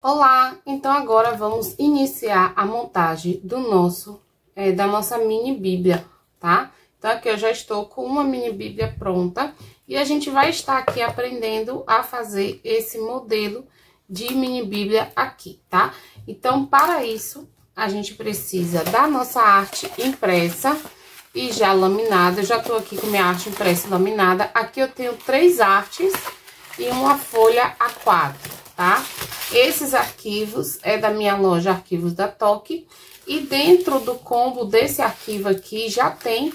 Olá, então agora vamos iniciar a montagem do da nossa mini bíblia, tá? Então aqui eu já estou com uma mini bíblia pronta e a gente vai estar aqui aprendendo a fazer esse modelo de mini bíblia aqui, tá? Então para isso a gente precisa da nossa arte impressa e já laminada. Eu já tô aqui com minha arte impressa e laminada. Aqui eu tenho 3 artes e uma folha A4, tá? Esses arquivos é da minha loja Arquivos da Toque. E dentro do combo desse arquivo aqui já tem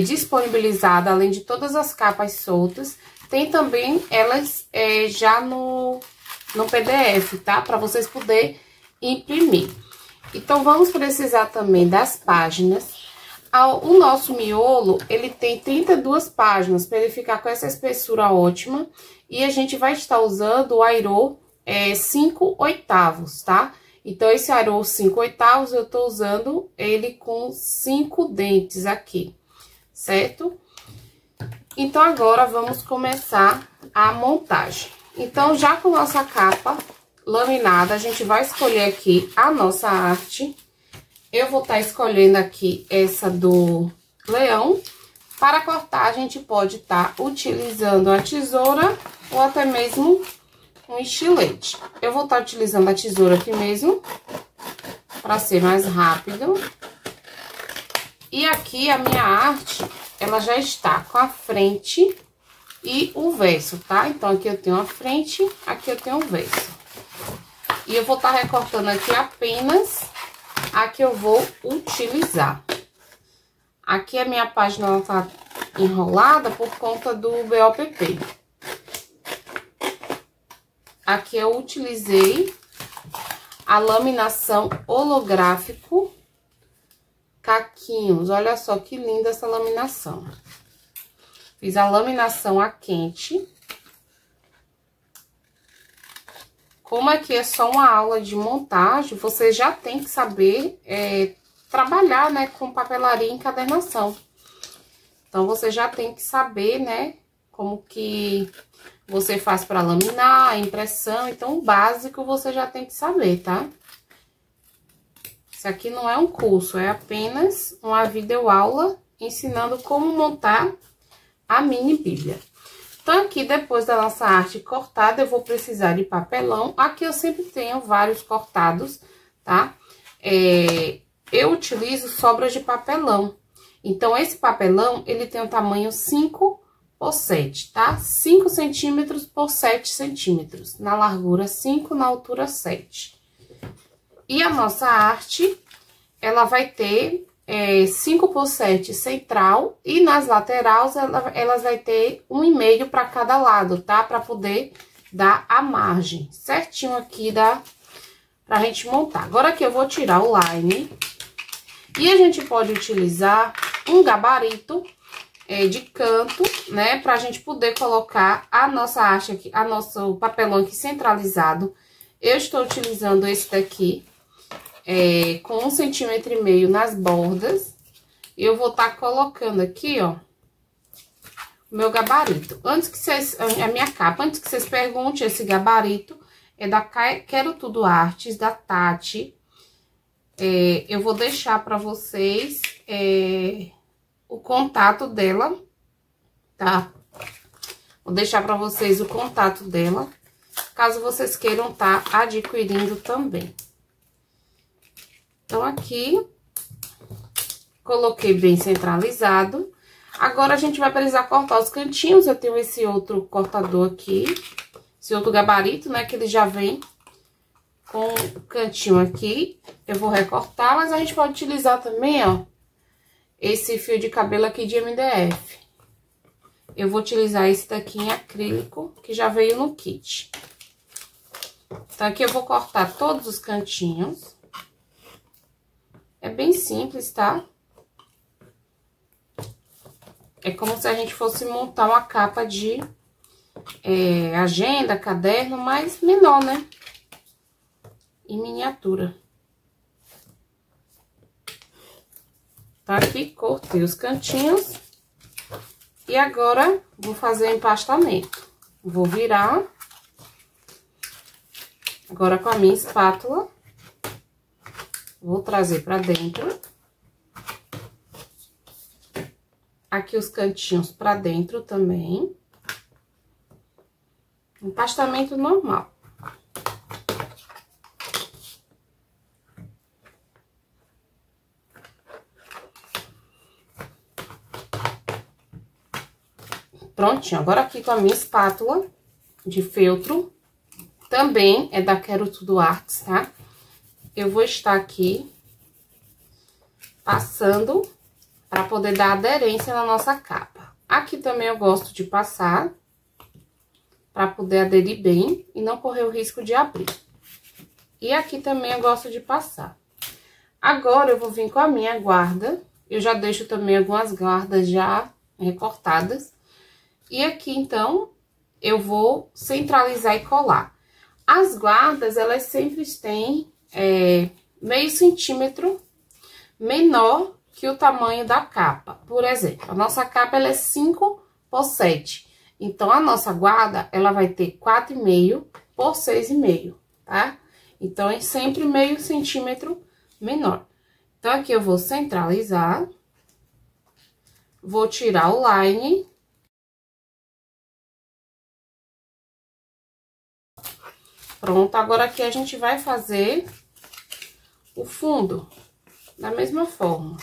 disponibilizado, além de todas as capas soltas, tem também elas já no PDF, tá? Para vocês poderem imprimir. Então, vamos precisar também das páginas. O nosso miolo, ele tem 32 páginas, para ele ficar com essa espessura ótima. E a gente vai estar usando o airô 5/8, tá? Então, esse airô 5/8, eu tô usando ele com 5 dentes aqui, certo? Então, agora, vamos começar a montagem. Então, já com nossa capa laminada, a gente vai escolher aqui a nossa arte. Eu vou estar escolhendo aqui essa do leão. Para cortar, a gente pode estar utilizando a tesoura ou até mesmo um estilete. Eu vou estar utilizando a tesoura aqui mesmo, para ser mais rápido. E aqui a minha arte, ela já está com a frente e o verso, tá? Então, aqui eu tenho a frente, aqui eu tenho o verso. E eu vou estar recortando aqui apenas a que eu vou utilizar. Aqui a minha página, ela tá enrolada por conta do BOPP. Aqui eu utilizei a laminação holográfico Caquinhos. Olha só que linda essa laminação. Fiz a laminação a quente. Como aqui é só uma aula de montagem, você já tem que saber trabalhar, né, com papelaria e encadernação. Então, você já tem que saber, né, como que você faz para laminar, a impressão. Então, o básico você já tem que saber, tá? Isso aqui não é um curso, é apenas uma videoaula ensinando como montar a mini bíblia. Então, aqui, depois da nossa arte cortada, eu vou precisar de papelão. Aqui eu sempre tenho vários cortados, tá? Eu utilizo sobras de papelão. Então, esse papelão, ele tem o tamanho 5x7, tá? 5 centímetros por 7 centímetros. Na largura 5, na altura 7. E a nossa arte, ela vai ter 5x7 central e nas laterais elas vai ter 1,5 para cada lado, tá? Para poder dar a margem certinho aqui pra gente montar. Agora aqui eu vou tirar o line e a gente pode utilizar um gabarito de canto, né? Pra gente poder colocar a nossa arte aqui, o papelão aqui centralizado. Eu estou utilizando esse daqui. Com 1,5 centímetros nas bordas. Eu vou estar colocando aqui, ó, o meu gabarito. Antes que vocês, a minha capa, antes que vocês perguntem, esse gabarito é da Quero Tudo Artes, da Tati. Eu vou deixar pra vocês o contato dela, tá? Vou deixar pra vocês o contato dela, caso vocês queiram estar adquirindo também. Então, aqui, coloquei bem centralizado. Agora, a gente vai precisar cortar os cantinhos. Eu tenho esse outro cortador aqui, esse outro gabarito, né, que ele já vem com o cantinho aqui. Eu vou recortar, mas a gente pode utilizar também, ó, esse fio de cabelo aqui de MDF. Eu vou utilizar esse daqui em acrílico, que já veio no kit. Então, aqui eu vou cortar todos os cantinhos. É bem simples, tá? É como se a gente fosse montar uma capa de agenda, caderno, mas menor, né? Em miniatura. Tá aqui, cortei os cantinhos. E agora, vou fazer o empastamento. Vou virar. Agora, com a minha espátula, vou trazer pra dentro. Aqui os cantinhos pra dentro também. Empastamento normal. Prontinho. Agora, aqui com a minha espátula de feltro, também é da Quero Tudo Artes, tá? Eu vou estar aqui passando para poder dar aderência na nossa capa. Aqui também eu gosto de passar para poder aderir bem e não correr o risco de abrir. E aqui também eu gosto de passar. Agora, eu vou vir com a minha guarda. Eu já deixo também algumas guardas já recortadas. E aqui, então, eu vou centralizar e colar. As guardas, elas sempre têm meio centímetro menor que o tamanho da capa. Por exemplo, a nossa capa, ela é 5 por 7. Então, a nossa guarda, ela vai ter 4,5 por 6,5, tá? Então, é sempre meio centímetro menor. Então, aqui eu vou centralizar. Vou tirar o line. Pronto, agora aqui a gente vai fazer o fundo da mesma forma.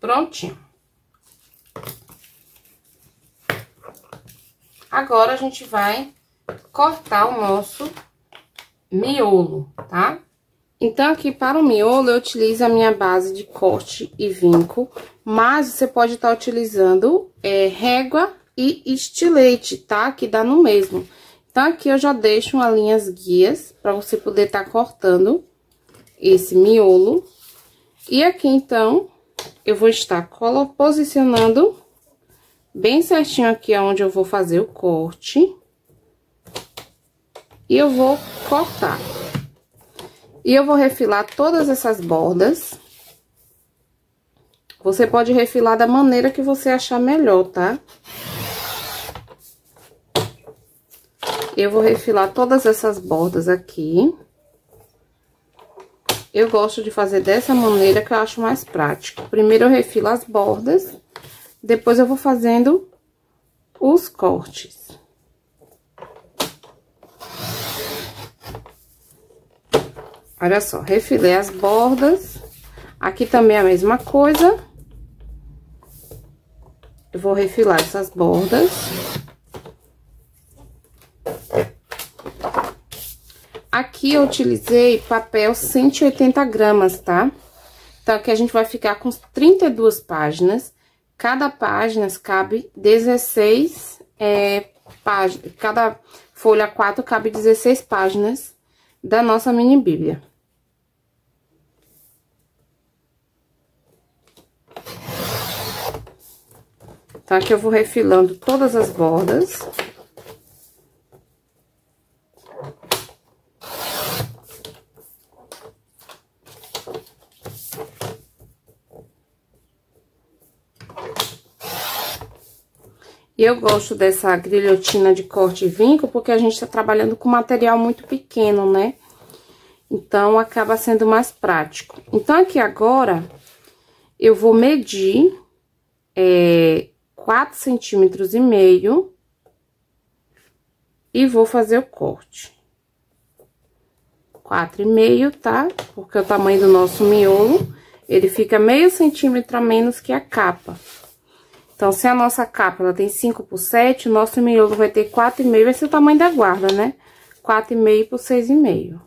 Prontinho. Agora, a gente vai cortar o nosso miolo, tá? Então, aqui para o miolo, eu utilizo a minha base de corte e vinco, mas você pode estar utilizando régua e estilete, tá? Que dá no mesmo. Então, aqui eu já deixo uma linhas guias para você poder estar cortando esse miolo. E aqui, então, eu vou estar posicionando bem certinho aqui onde eu vou fazer o corte. E eu vou cortar. E eu vou refilar todas essas bordas. Você pode refilar da maneira que você achar melhor, tá? Eu vou refilar todas essas bordas aqui. Eu gosto de fazer dessa maneira que eu acho mais prático. Primeiro eu refilo as bordas, depois eu vou fazendo os cortes. Olha só, refilei as bordas. Aqui também é a mesma coisa. Eu vou refilar essas bordas. Aqui eu utilizei papel 180 gramas, tá? Então, aqui a gente vai ficar com 32 páginas. Cada página cabe 16 páginas. Cada folha 4 cabe 16 páginas da nossa mini bíblia. Então, aqui eu vou refilando todas as bordas. E eu gosto dessa grilhotina de corte e vinco, porque a gente tá trabalhando com material muito pequeno, né? Então, acaba sendo mais prático. Então, aqui agora, eu vou medir 4,5 centímetros e vou fazer o corte. 4,5, tá? Porque o tamanho do nosso miolo, ele fica meio centímetro a menos que a capa. Então, se a nossa capa, ela tem 5 por 7, o nosso miolo vai ter 4,5, vai ser o tamanho da guarda, né? 4,5 por 6,5.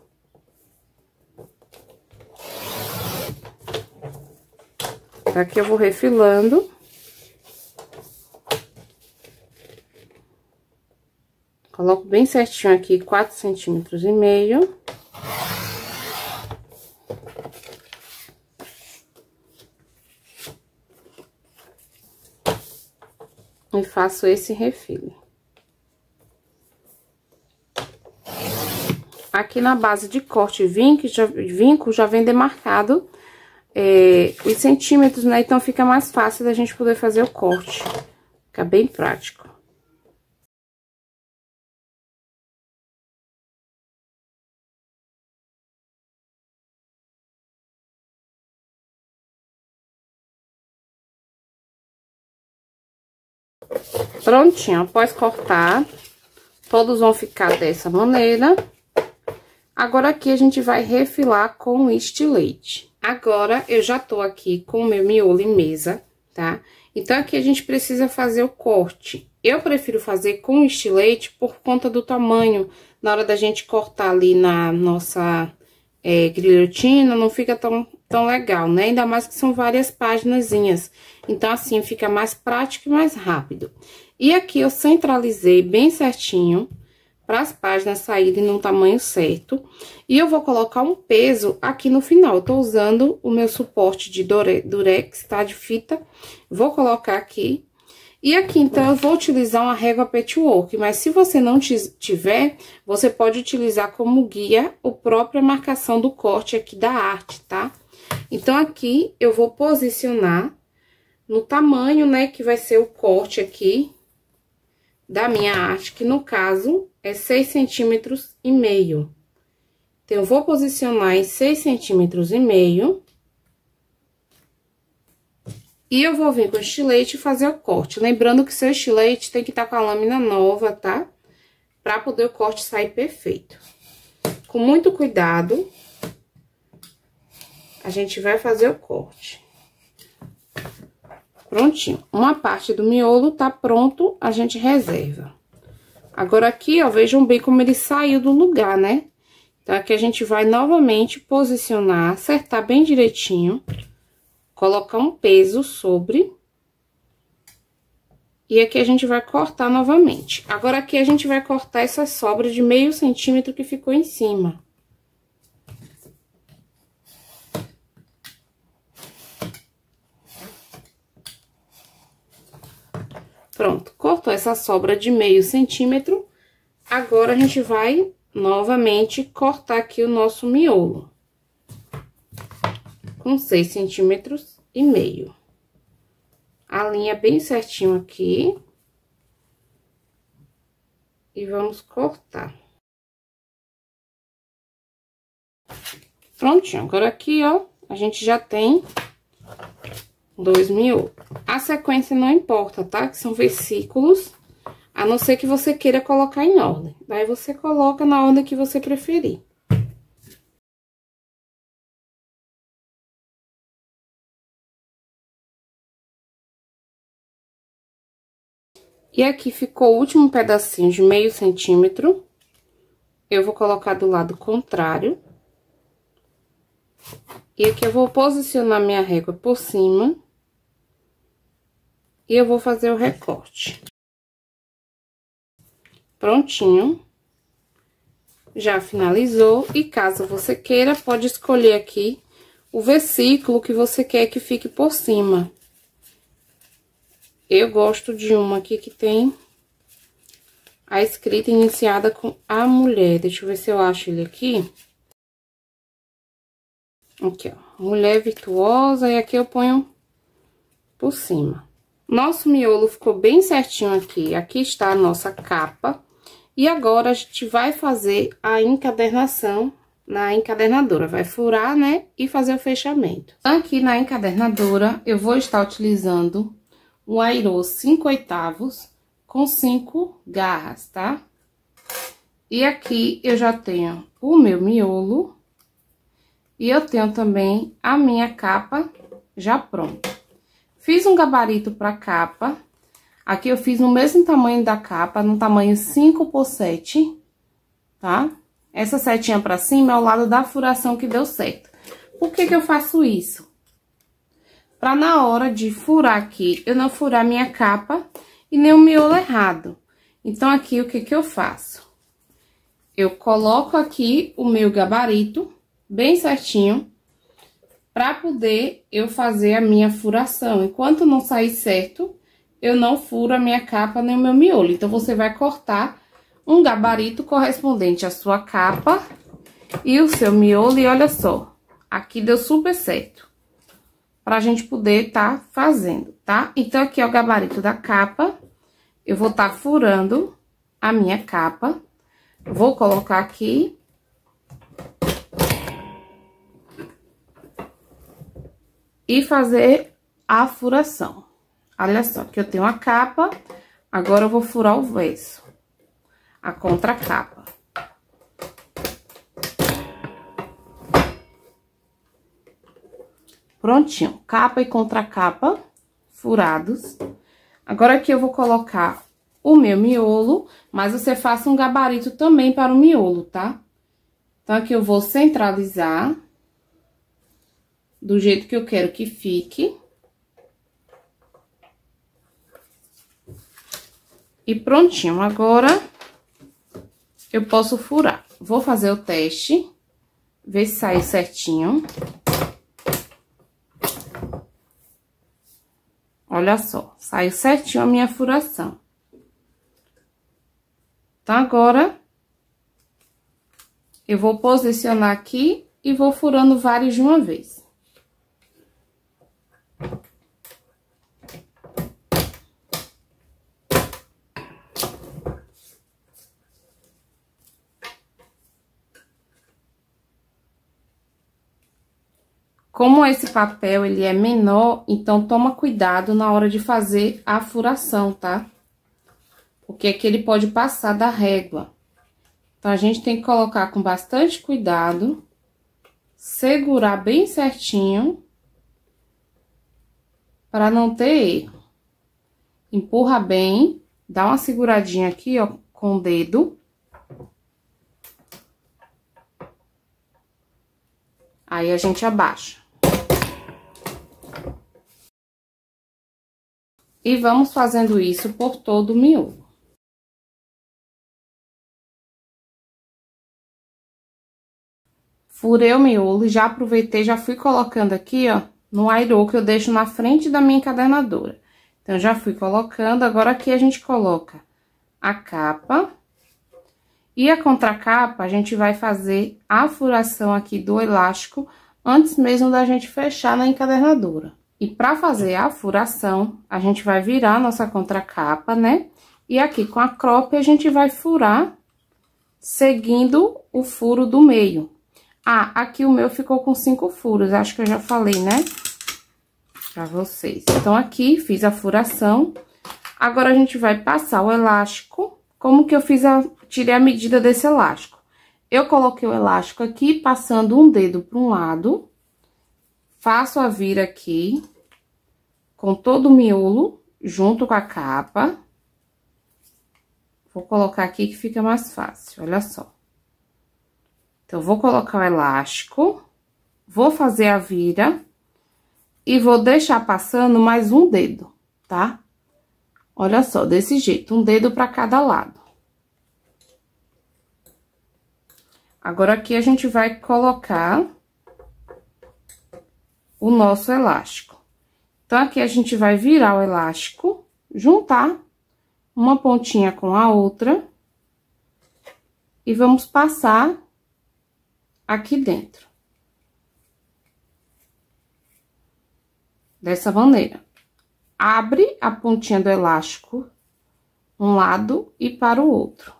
Aqui eu vou refilando. Coloco bem certinho aqui, 4,5 centímetros. E faço esse refile. aqui na base de corte vinco já vem demarcado os centímetros, né? Então, fica mais fácil da gente poder fazer o corte. Fica bem prático. Prontinho, após cortar, todos vão ficar dessa maneira. Agora, aqui a gente vai refilar com estilete. Agora, eu já tô aqui com o meu miolo em mesa, tá? Então, aqui a gente precisa fazer o corte. Eu prefiro fazer com estilete por conta do tamanho. Na hora da gente cortar ali na nossa guilhotina, não fica tão legal, né? Ainda mais que são várias paginazinhas. Então, assim, fica mais prático e mais rápido. E aqui eu centralizei bem certinho para as páginas saírem no tamanho certo. E eu vou colocar um peso aqui no final. Eu tô usando o meu suporte de durex, tá? De fita. Vou colocar aqui. E aqui, então, eu vou utilizar uma régua patchwork, mas se você não tiver, você pode utilizar como guia a própria marcação do corte aqui da arte, tá? Então, aqui, eu vou posicionar no tamanho, né, que vai ser o corte aqui da minha arte, que no caso é 6,5 centímetros. Então, eu vou posicionar em 6,5 centímetros. E eu vou vir com o estilete e fazer o corte. Lembrando que seu estilete tem que estar com a lâmina nova, tá? Pra poder o corte sair perfeito. Com muito cuidado, a gente vai fazer o corte. Prontinho. Uma parte do miolo tá pronto, a gente reserva. Agora, aqui, ó, vejam bem como ele saiu do lugar, né? Então, aqui a gente vai novamente posicionar, acertar bem direitinho. Colocar um peso sobre. E aqui a gente vai cortar novamente. Agora, aqui a gente vai cortar essa sobra de 0,5 centímetro que ficou em cima. Pronto, cortou essa sobra de 0,5 centímetro. Agora, a gente vai novamente cortar aqui o nosso miolo. Com 6,5 centímetros. Alinha bem certinho aqui. E vamos cortar. Prontinho. Agora aqui, ó, a gente já tem 2 miolos. A sequência não importa, tá? Que são versículos, a não ser que você queira colocar em ordem. Daí, você coloca na ordem que você preferir. E aqui ficou o último pedacinho de 0,5 centímetro. Eu vou colocar do lado contrário. E aqui eu vou posicionar minha régua por cima. E eu vou fazer o recorte. Prontinho. Já finalizou. E caso você queira, pode escolher aqui o versículo que você quer que fique por cima. Eu gosto de uma aqui que tem a escrita iniciada com a mulher. Deixa eu ver se eu acho ele aqui. Aqui, ó. Mulher virtuosa. E aqui eu ponho por cima. Nosso miolo ficou bem certinho aqui. Aqui está a nossa capa. E agora, a gente vai fazer a encadernação na encadernadora. Vai furar, né? E fazer o fechamento. Aqui na encadernadora, eu vou estar utilizando um airô 5/8 com 5 garras, tá? E aqui eu já tenho o meu miolo e eu tenho também a minha capa já pronta. Fiz um gabarito para capa. Aqui eu fiz no mesmo tamanho da capa, no tamanho 5x7, tá? Essa setinha pra cima é o lado da furação que deu certo. Por que que eu faço isso? Pra na hora de furar aqui, eu não furar minha capa e nem o miolo errado. Então, aqui, o que que eu faço? Eu coloco aqui o meu gabarito bem certinho pra poder eu fazer a minha furação. Enquanto não sair certo, eu não furo a minha capa nem o meu miolo. Então, você vai cortar um gabarito correspondente à sua capa e o seu miolo. E olha só, aqui deu super certo pra gente poder tá fazendo, tá? Então, aqui é o gabarito da capa. Eu vou tá furando a minha capa. Vou colocar aqui. E fazer a furação. Olha só, que eu tenho a capa, agora eu vou furar o verso, a contracapa. Prontinho, capa e contracapa furados. Agora aqui eu vou colocar o meu miolo, mas você faça um gabarito também para o miolo, tá? Então, aqui eu vou centralizar do jeito que eu quero que fique. E prontinho, agora eu posso furar. Vou fazer o teste, ver se saiu certinho. Olha só, saiu certinho a minha furação. Então, agora, eu vou posicionar aqui e vou furando vários de uma vez. Como esse papel, ele é menor, então toma cuidado na hora de fazer a furação, tá? Porque aqui ele pode passar da régua. Então, a gente tem que colocar com bastante cuidado, segurar bem certinho, para não ter erro. Empurra bem, dá uma seguradinha aqui, ó, com o dedo. Aí, a gente abaixa. E vamos fazendo isso por todo o miolo. Furei o miolo e já aproveitei, já fui colocando aqui, ó, no airô que eu deixo na frente da minha encadernadora. Então, já fui colocando, agora aqui a gente coloca a capa. E a contracapa, a gente vai fazer a furação aqui do elástico antes mesmo da gente fechar na encadernadora. E pra fazer a furação, a gente vai virar a nossa contracapa, né? E aqui com a cropp a gente vai furar seguindo o furo do meio. Ah, aqui o meu ficou com 5 furos, acho que eu já falei, né? Pra vocês. Então, aqui fiz a furação. Agora, a gente vai passar o elástico. Como que eu fiz tirei a medida desse elástico? Eu coloquei o elástico aqui, passando um dedo para um lado. Faço a vira aqui, com todo o miolo, junto com a capa. Vou colocar aqui que fica mais fácil, olha só. Então, vou colocar o elástico, vou fazer a vira e vou deixar passando mais um dedo, tá? Olha só, desse jeito, um dedo para cada lado. Agora, aqui a gente vai colocar o nosso elástico. Então, aqui a gente vai virar o elástico, juntar uma pontinha com a outra e vamos passar aqui dentro. Dessa maneira. Abre a pontinha do elástico um lado e para o outro.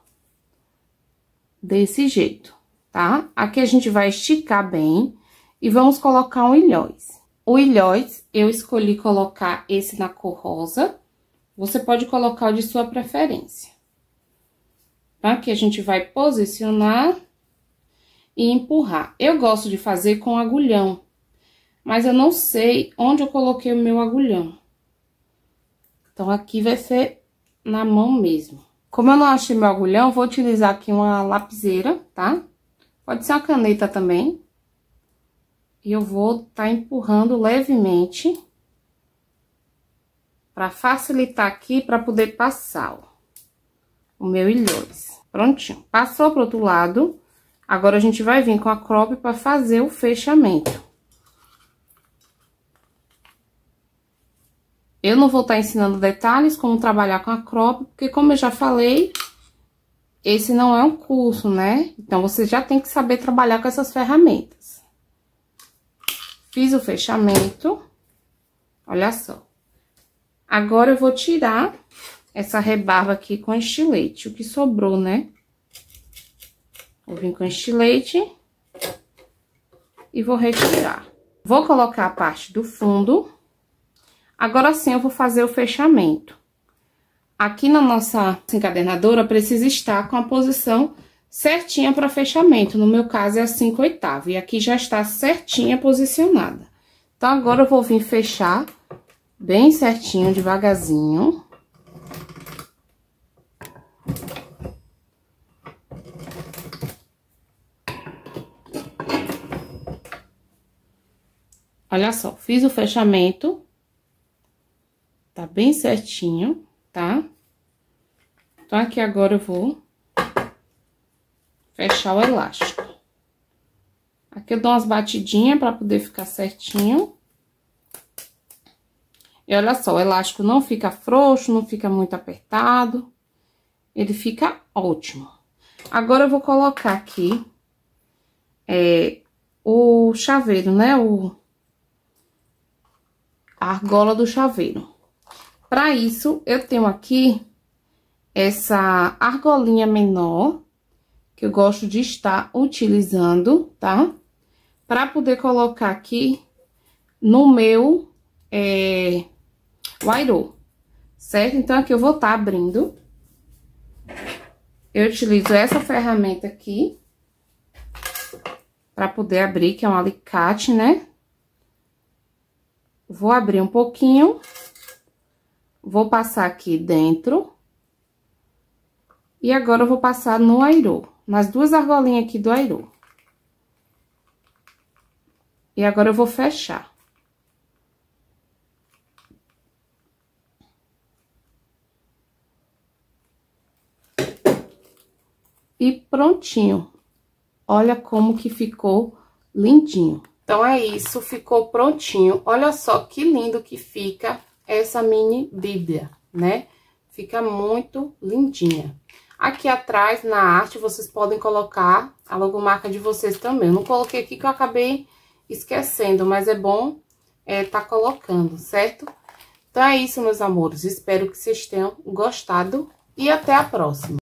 Desse jeito, tá? Aqui a gente vai esticar bem e vamos colocar um ilhóis. O ilhóis, eu escolhi colocar esse na cor rosa. Você pode colocar o de sua preferência. Aqui a gente vai posicionar e empurrar. Eu gosto de fazer com agulhão, mas eu não sei onde eu coloquei o meu agulhão. Então, aqui vai ser na mão mesmo. Como eu não achei meu agulhão, vou utilizar aqui uma lapiseira, tá? Pode ser uma caneta também. E eu vou tá empurrando levemente para facilitar aqui, para poder passar, ó, o meu ilhóis. Prontinho. Passou pro outro lado. Agora, a gente vai vir com a cropp para fazer o fechamento. Eu não vou estar ensinando detalhes como trabalhar com a cropp, porque como eu já falei, esse não é um curso, né? Então, você já tem que saber trabalhar com essas ferramentas. Fiz o fechamento. Olha só. Agora, eu vou tirar essa rebarba aqui com estilete, o que sobrou, né? Vou vir com estilete e vou retirar. Vou colocar a parte do fundo. Agora sim, eu vou fazer o fechamento. Aqui na nossa encadernadora, precisa estar com a posição certinha para fechamento. No meu caso, é a 5/8. E aqui já está certinha posicionada. Então, agora eu vou vir fechar bem certinho, devagarzinho. Olha só, fiz o fechamento. Tá bem certinho, tá? Então, aqui agora eu vou fechar o elástico. Aqui eu dou umas batidinhas pra poder ficar certinho. E olha só, o elástico não fica frouxo, não fica muito apertado. Ele fica ótimo. Agora eu vou colocar aqui o chaveiro, né? A argola do chaveiro. Para isso, eu tenho aqui essa argolinha menor, que eu gosto de estar utilizando, tá? Para poder colocar aqui no meu guairô, certo? Então, aqui eu vou estar abrindo. Eu utilizo essa ferramenta aqui para poder abrir, que é um alicate, né? Vou abrir um pouquinho. Vou passar aqui dentro. E agora eu vou passar no airô, nas duas argolinhas aqui do airô. E agora eu vou fechar. E prontinho. Olha como que ficou lindinho. Então, é isso, ficou prontinho. Olha só que lindo que fica essa mini bíblia, né? Fica muito lindinha. Aqui atrás, na arte, vocês podem colocar a logomarca de vocês também. Eu não coloquei aqui que eu acabei esquecendo, mas é bom tá colocando, certo? Então, é isso, meus amores. Espero que vocês tenham gostado e até a próxima.